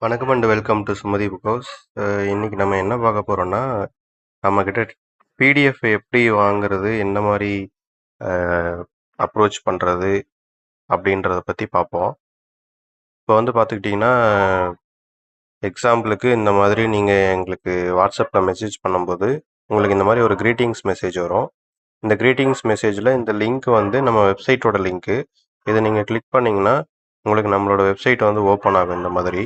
வணக்கம் and welcome to Sumathi book house. இன்னைக்கு நம்ம என்ன பார்க்க போகிறோம்னா, நம்மக்கிட்ட பிடிஎஃப் எப்படி வாங்குறது, என்ன மாதிரி அப்ரோச் பண்ணுறது அப்படின்றத பற்றி பார்ப்போம். இப்போ வந்து பார்த்துக்கிட்டிங்கன்னா, எக்ஸாம்பிளுக்கு இந்த மாதிரி நீங்கள் எங்களுக்கு வாட்ஸ்அப்பில் மெசேஜ் பண்ணும்போது உங்களுக்கு இந்த மாதிரி ஒரு க்ரீட்டிங்ஸ் மெசேஜ் வரும். இந்த க்ரீட்டிங்ஸ் மெசேஜில் இந்த லிங்க் வந்து நம்ம வெப்சைட்டோட லிங்க்கு. இதை நீங்கள் கிளிக் பண்ணிங்கன்னா உங்களுக்கு நம்மளோட வெப்சைட் வந்து ஓப்பன் ஆகும். இந்த மாதிரி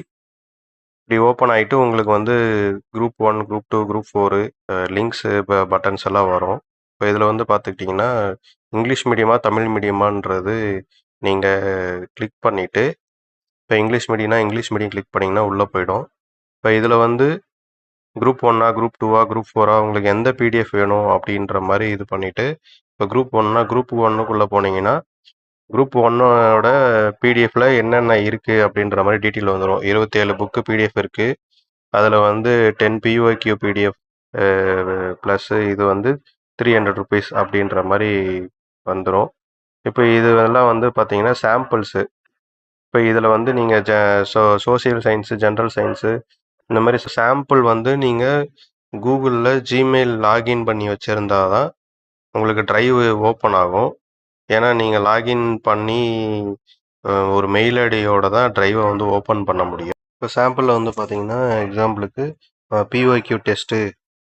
இப்படி ஓப்பன் ஆகிட்டு உங்களுக்கு வந்து group 1, group 2, group 4 links buttons எல்லாம் வரும். இப்போ இதில் வந்து பார்த்துக்கிட்டிங்கன்னா இங்கிலீஷ் மீடியமா தமிழ் மீடியமான்றது நீங்கள் கிளிக் பண்ணிவிட்டு, இப்போ இங்கிலீஷ் மீடியம்னா இங்கிலீஷ் மீடியம் கிளிக் பண்ணிங்கன்னா உள்ளே போயிடும். இப்போ இதில் வந்து குரூப் 1ஆ, குரூப் 2ஆ, குரூப் 4ஆ உங்களுக்கு எந்த பிடிஎஃப் வேணும் அப்படின்ற மாதிரி இது பண்ணிவிட்டு, இப்போ குரூப் 1னா குரூப் 1க்குள்ளே போனீங்கன்னா குரூப் 1ஓட பிடிஎஃப்ல என்னென்ன இருக்குது அப்படின்ற மாதிரி டீட்டெயில் வந்துடும். 27 புக்கு பிடிஎஃப் இருக்குது. அதில் வந்து 10 பியூஐக்யூ பிடிஎஃப் ப்ளஸ்ஸு இது வந்து ₹300 அப்படின்ற மாதிரி வந்துடும். இப்போ இதெல்லாம் வந்து பார்த்தீங்கன்னா சாம்பிள்ஸு. இப்போ இதில் வந்து நீங்கள் சோசியல் சயின்ஸு, ஜென்ரல் சயின்ஸு இந்த மாதிரி சாம்பிள் வந்து நீங்கள் கூகுளில் ஜிமெயில் லாகின் பண்ணி வச்சுருந்தா தான் உங்களுக்கு ட்ரைவ் ஓப்பன் ஆகும். ஏன்னா நீங்கள் லாகின் பண்ணி ஒரு மெயில் ஐடியோட தான் ட்ரைவை வந்து ஓப்பன் பண்ண முடியும். இப்போ சாம்பிளில் வந்து பார்த்தீங்கன்னா எக்ஸாம்பிளுக்கு பிஒய்க்யூ டெஸ்ட்டு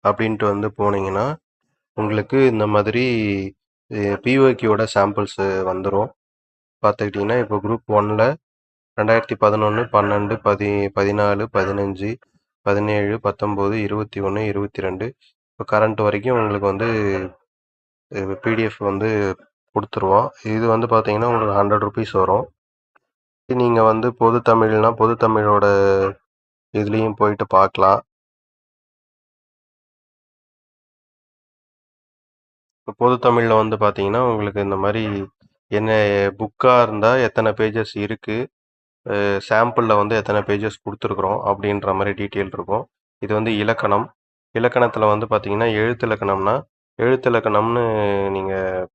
அப்படின்ட்டு வந்து போனீங்கன்னா உங்களுக்கு இந்த மாதிரி பிஒய்க்யூவோட சாம்பிள்ஸு வந்துடும். பார்த்துக்கிட்டிங்கன்னா இப்போ குரூப் 1ல் 2011, 12, 14, 15, 17, 19, 21, 22 இப்போ கரண்ட் வரைக்கும் உங்களுக்கு வந்து பிடிஎஃப் வந்து கொடுத்துருவோம். இது வந்து பார்த்தீங்கன்னா உங்களுக்கு ₹100 வரும். நீங்கள் வந்து பொது தமிழ்னா பொது தமிழோட இதுலேயும் போயிட்டு பார்க்கலாம். இப்போ பொது தமிழில் வந்து பார்த்தீங்கன்னா உங்களுக்கு இந்த மாதிரி என்ன புக்காக இருந்தால் எத்தனை பேஜஸ் இருக்குது, சாம்பிளில் வந்து எத்தனை பேஜஸ் கொடுத்துருக்குறோம் அப்படின்ற மாதிரி டீட்டெயில் இருக்கும். இது வந்து இலக்கணம். இலக்கணத்தில் வந்து பார்த்தீங்கன்னா எழுத்திலக்கணம்னா எழுத்திலக்கணம்னு நீங்கள்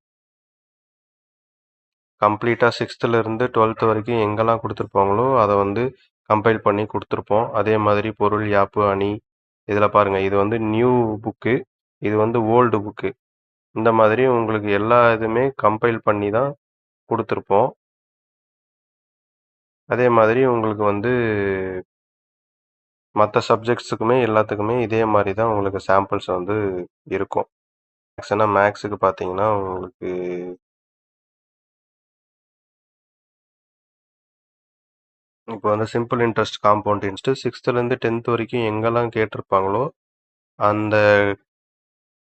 கம்ப்ளீட்டாக 6th-லேருந்து 12th வரைக்கும் எங்கெல்லாம் கொடுத்துருப்பாங்களோ அதை வந்து கம்பைல் பண்ணி கொடுத்துருப்போம். அதே மாதிரி பொருள், யாப்பு, அணி இதில் பாருங்கள், இது வந்து நியூ புக்கு, இது வந்து ஓல்டு புக்கு. இந்த மாதிரி உங்களுக்கு எல்லா இதுவுமே கம்பைல் பண்ணி தான் கொடுத்துருப்போம். அதே மாதிரி உங்களுக்கு வந்து மற்ற சப்ஜெக்ட்ஸுக்குமே எல்லாத்துக்குமே இதே மாதிரி தான் உங்களுக்கு சாம்பிள்ஸ் வந்து இருக்கும். மேக்ஸ்னா மேக்ஸுக்கு பார்த்தீங்கன்னா உங்களுக்கு இப்போ வந்து சிம்பிள் இன்ட்ரெஸ்ட், காம்பவுண்ட் இன்ட்ரெஸ்ட் 6th-லேருந்து 10th வரைக்கும் எங்கெல்லாம் கேட்டிருப்பாங்களோ அந்த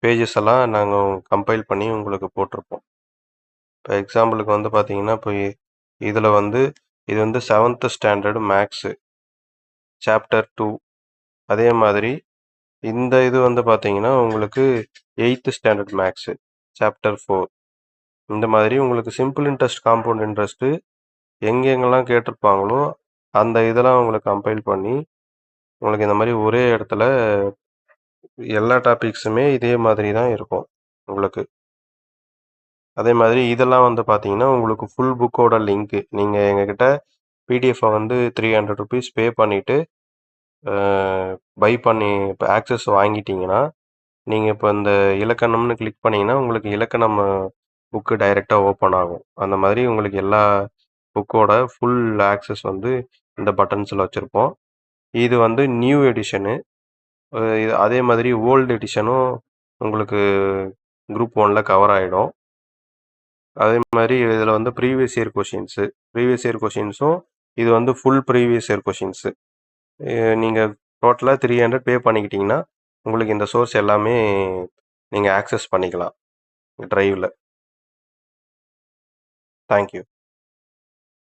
பேஜஸ் எல்லாம் நாங்கள் கம்பைல் பண்ணி உங்களுக்கு போட்டிருப்போம். இப்போ எக்ஸாம்பிளுக்கு வந்து பார்த்தீங்கன்னா இப்போ இதில் வந்து இது வந்து 7th ஸ்டாண்டர்டு மேக்ஸு சாப்டர் 2. அதே மாதிரி இந்த இது வந்து பார்த்தீங்கன்னா உங்களுக்கு 8th ஸ்டாண்டர்ட் மேக்ஸு சாப்டர் 4. இந்த மாதிரி உங்களுக்கு சிம்பிள் இன்ட்ரெஸ்ட், காம்பவுண்ட் இன்ட்ரெஸ்ட்டு எங்கெங்கெல்லாம் கேட்டிருப்பாங்களோ அந்த இதெல்லாம் உங்களுக்கு கம்பைல் பண்ணி உங்களுக்கு இந்த மாதிரி ஒரே இடத்துல எல்லா டாபிக்ஸுமே இதே மாதிரி தான் இருக்கும் உங்களுக்கு. அதே மாதிரி இதெல்லாம் வந்து பார்த்தீங்கன்னா உங்களுக்கு ஃபுல் புக்கோட லிங்க்கு. நீங்கள் எங்ககிட்ட பிடிஎஃப்பை வந்து ₹300 பே பண்ணிவிட்டு பை பண்ணி இப்போ ஆக்சஸ் வாங்கிட்டீங்கன்னா நீங்கள் இப்போ இந்த இலக்கணம்னு கிளிக் பண்ணிங்கன்னா உங்களுக்கு இலக்கணம் புக்கு டைரெக்டாக ஓப்பன் ஆகும். அந்த மாதிரி உங்களுக்கு எல்லா புக்கோட ஃபுல் ஆக்சஸ் வந்து இந்த பட்டன்ஸில் வச்சுருப்போம். இது வந்து நியூ எடிஷனு. அதே மாதிரி ஓல்டு எடிஷனும் உங்களுக்கு குரூப் 1ல் கவர் ஆகிடும். அதே மாதிரி இதில் வந்து ப்ரீவியஸ் இயர் கொஷின்ஸும் இது வந்து ஃபுல் ப்ரீவியஸ் இயர் கொஷின்ஸு. நீங்கள் டோட்டலாக 300 பே பண்ணிக்கிட்டிங்கன்னா உங்களுக்கு இந்த சோர்ஸ் எல்லாமே நீங்கள் ஆக்சஸ் பண்ணிக்கலாம் ட்ரைவில். தேங்க்யூ.